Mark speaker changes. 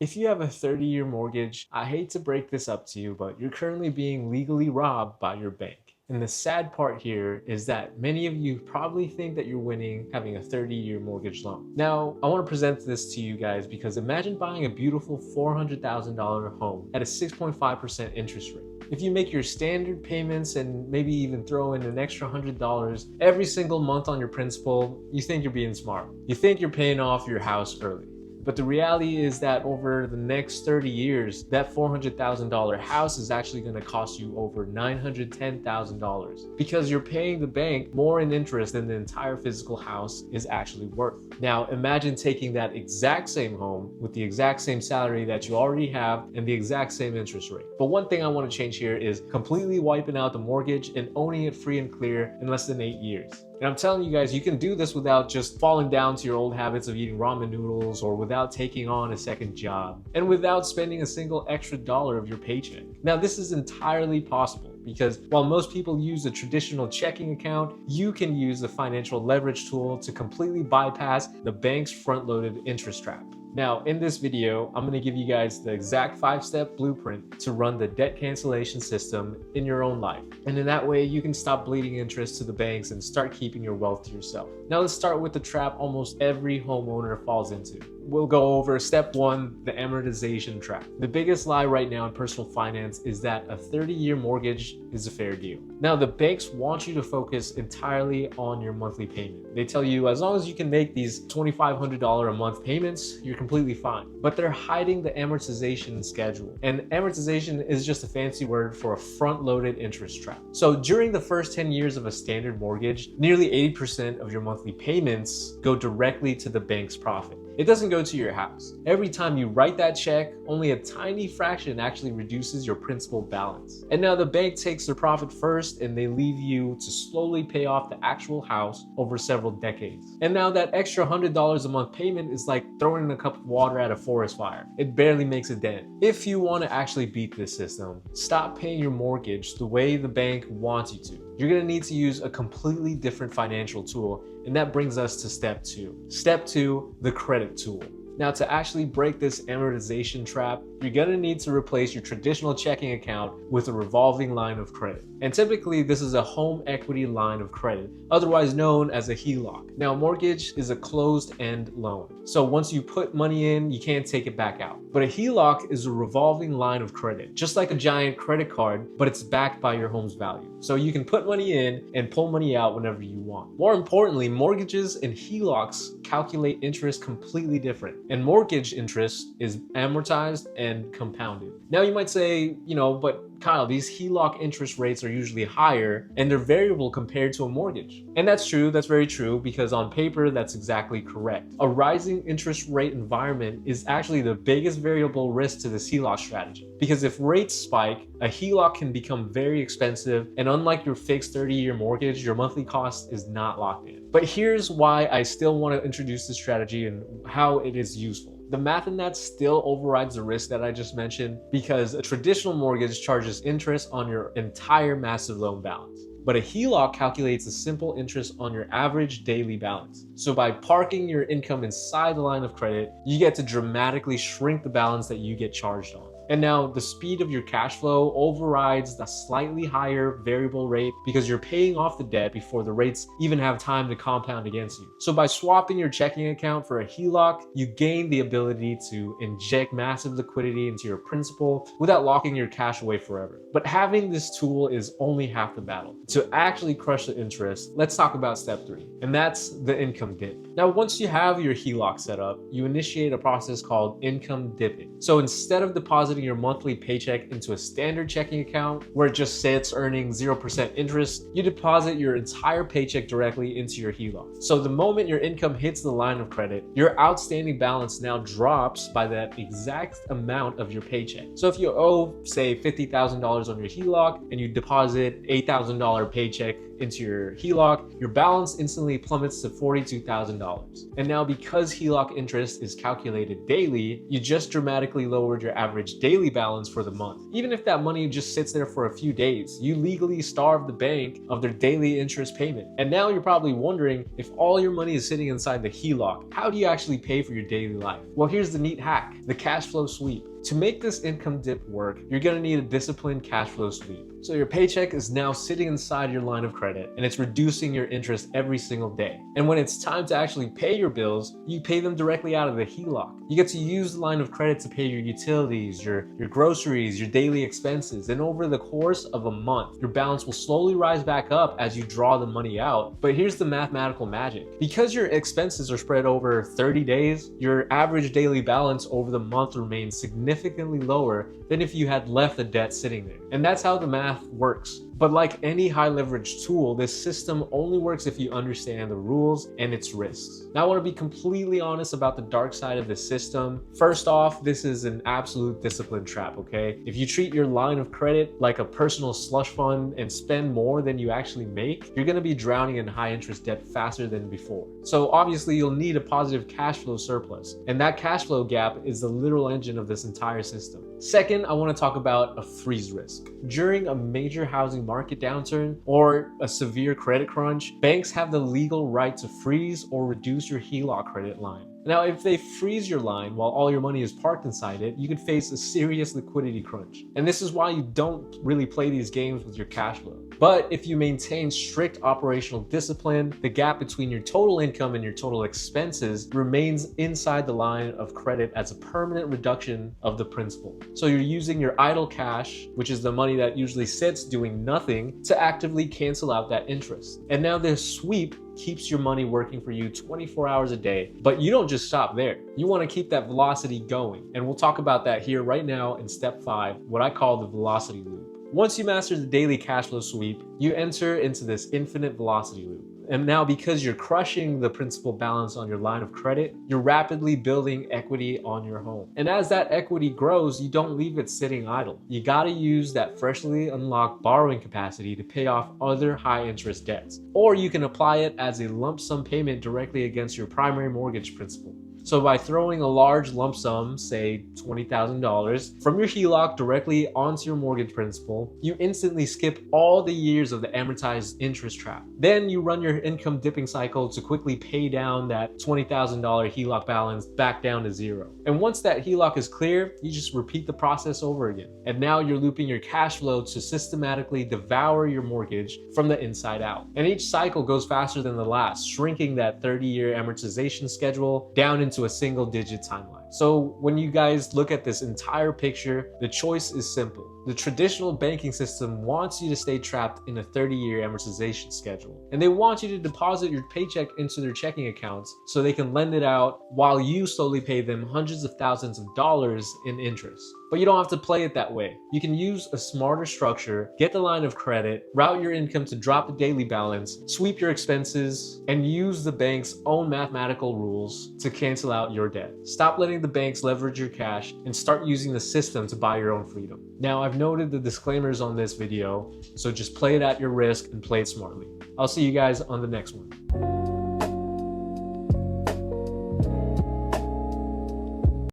Speaker 1: If you have a 30-year mortgage, I hate to break this up to you, but you're currently being legally robbed by your bank. And the sad part here is that many of you probably think that you're winning having a 30-year mortgage loan. Now, I want to present this to you guys because imagine buying a beautiful $400,000 home at a 6.5% interest rate. If you make your standard payments and maybe even throw in an extra $100 every single month on your principal, you think you're being smart. You think you're paying off your house early. But the reality is that over the next 30 years, that $400,000 house is actually going to cost you over $910,000 because you're paying the bank more in interest than the entire physical house is actually worth. Now, imagine taking that exact same home with the exact same salary that you already have and the exact same interest rate. But one thing I want to change here is completely wiping out the mortgage and owning it free and clear in less than 8 years. And I'm telling you guys, you can do this without just falling down to your old habits of eating ramen noodles or without taking on a second job and without spending a single extra dollar of your paycheck. Now, this is entirely possible because while most people use a traditional checking account, you can use the financial leverage tool to completely bypass the bank's front-loaded interest trap. Now, in this video, I'm going to give you guys the exact 5-step blueprint to run the debt cancellation system in your own life. And in that way, you can stop bleeding interest to the banks and start keeping your wealth to yourself. Now, let's start with the trap almost every homeowner falls into. We'll go over step 1, the amortization trap. The biggest lie right now in personal finance is that a 30-year mortgage is a fair deal. Now, the banks want you to focus entirely on your monthly payment. They tell you as long as you can make these $2,500 a month payments, you're completely fine. But they're hiding the amortization schedule. And amortization is just a fancy word for a front-loaded interest trap. So during the first 10 years of a standard mortgage, nearly 80% of your monthly payments go directly to the bank's profit. It doesn't go to your house. Every time you write that check, only a tiny fraction actually reduces your principal balance. And now the bank takes their profit first and they leave you to slowly pay off the actual house over several decades. And now that extra $100 a month payment is like throwing in a cup of water at a forest fire. It barely makes a dent. If you want to actually beat this system, stop paying your mortgage the way the bank wants you to. You're going to need to use a completely different financial tool, and that brings us to step 2. Step 2, the credit tool. Now, to actually break this amortization trap, you're going to need to replace your traditional checking account with a revolving line of credit. And typically, this is a home equity line of credit, otherwise known as a HELOC. Now, mortgage is a closed-end loan. So once you put money in, you can't take it back out. But a HELOC is a revolving line of credit, just like a giant credit card, but it's backed by your home's value. So you can put money in and pull money out whenever you want. More importantly, mortgages and HELOCs calculate interest completely different. And mortgage interest is amortized and compounded. Now you might say, but Kyle, these HELOC interest rates are usually higher and they're variable compared to a mortgage. And that's true, that's very true, because on paper, that's exactly correct. A rising interest rate environment is actually the biggest variable risk to this HELOC strategy. Because if rates spike, a HELOC can become very expensive, and unlike your fixed 30-year mortgage, your monthly cost is not locked in. But here's why I still want to introduce this strategy and how it is useful. The math in that still overrides the risk that I just mentioned because a traditional mortgage charges interest on your entire massive loan balance. But a HELOC calculates a simple interest on your average daily balance. So by parking your income inside the line of credit, you get to dramatically shrink the balance that you get charged on. And now the speed of your cash flow overrides the slightly higher variable rate because you're paying off the debt before the rates even have time to compound against you. So by swapping your checking account for a HELOC, you gain the ability to inject massive liquidity into your principal without locking your cash away forever. But having this tool is only half the battle. To actually crush the interest, let's talk about step 3, and that's the income dip. Now, once you have your HELOC set up, you initiate a process called income dipping. So instead of depositing your monthly paycheck into a standard checking account where it just sits earning 0% interest, you deposit your entire paycheck directly into your HELOC. So the moment your income hits the line of credit, your outstanding balance now drops by that exact amount of your paycheck. So if you owe, say, $50,000 on your HELOC and you deposit $8,000 paycheck into your HELOC, your balance instantly plummets to $42,000. And now because HELOC interest is calculated daily, you just dramatically lowered your average daily balance for the month. Even if that money just sits there for a few days, you legally starve the bank of their daily interest payment. And now you're probably wondering, if all your money is sitting inside the HELOC, how do you actually pay for your daily life? Well, here's the neat hack: the cash flow sweep. To make this income dip work, you're gonna need a disciplined cash flow sweep. So your paycheck is now sitting inside your line of credit, and it's reducing your interest every single day. And when it's time to actually pay your bills, you pay them directly out of the HELOC. You get to use the line of credit to pay your utilities, your groceries, your daily expenses. And over the course of a month, your balance will slowly rise back up as you draw the money out. But here's the mathematical magic. Because your expenses are spread over 30 days, your average daily balance over the month remains significantly lower than if you had left the debt sitting there. And that's how the math works. But like any high leverage tool, this system only works if you understand the rules and its risks. Now, I want to be completely honest about the dark side of this system. First off, this is an absolute discipline trap, okay? If you treat your line of credit like a personal slush fund and spend more than you actually make, you're going to be drowning in high interest debt faster than before. So obviously you'll need a positive cash flow surplus, and that cash flow gap is the literal engine of this entire system. Second, I want to talk about a freeze risk. During a major housing market downturn or a severe credit crunch, banks have the legal right to freeze or reduce your HELOC credit line. Now, if they freeze your line while all your money is parked inside it, you could face a serious liquidity crunch. And this is why you don't really play these games with your cash flow. But if you maintain strict operational discipline, the gap between your total income and your total expenses remains inside the line of credit as a permanent reduction of the principal. So you're using your idle cash, which is the money that usually sits doing nothing, to actively cancel out that interest. And now this sweep keeps your money working for you 24 hours a day, but you don't just stop there. You want to keep that velocity going. And we'll talk about that here right now in step 5, what I call the velocity loop. Once you master the daily cash flow sweep, you enter into this infinite velocity loop. And now, because you're crushing the principal balance on your line of credit, you're rapidly building equity on your home. And as that equity grows, you don't leave it sitting idle. You gotta use that freshly unlocked borrowing capacity to pay off other high interest debts. Or you can apply it as a lump sum payment directly against your primary mortgage principal. So by throwing a large lump sum, say $20,000, from your HELOC directly onto your mortgage principal, you instantly skip all the years of the amortized interest trap. Then you run your income dipping cycle to quickly pay down that $20,000 HELOC balance back down to zero. And once that HELOC is clear, you just repeat the process over again. And now you're looping your cash flow to systematically devour your mortgage from the inside out. And each cycle goes faster than the last, shrinking that 30-year amortization schedule down into a single-digit timeline. So when you guys look at this entire picture, the choice is simple. The traditional banking system wants you to stay trapped in a 30-year amortization schedule. And they want you to deposit your paycheck into their checking accounts so they can lend it out while you slowly pay them hundreds of thousands of dollars in interest. But you don't have to play it that way. You can use a smarter structure, get the line of credit, route your income to drop the daily balance, sweep your expenses, and use the bank's own mathematical rules to cancel out your debt. Stop letting the banks leverage your cash and start using the system to buy your own freedom. Now, I've noted the disclaimers on this video, so just play it at your risk and play it smartly. I'll see you guys on the next one.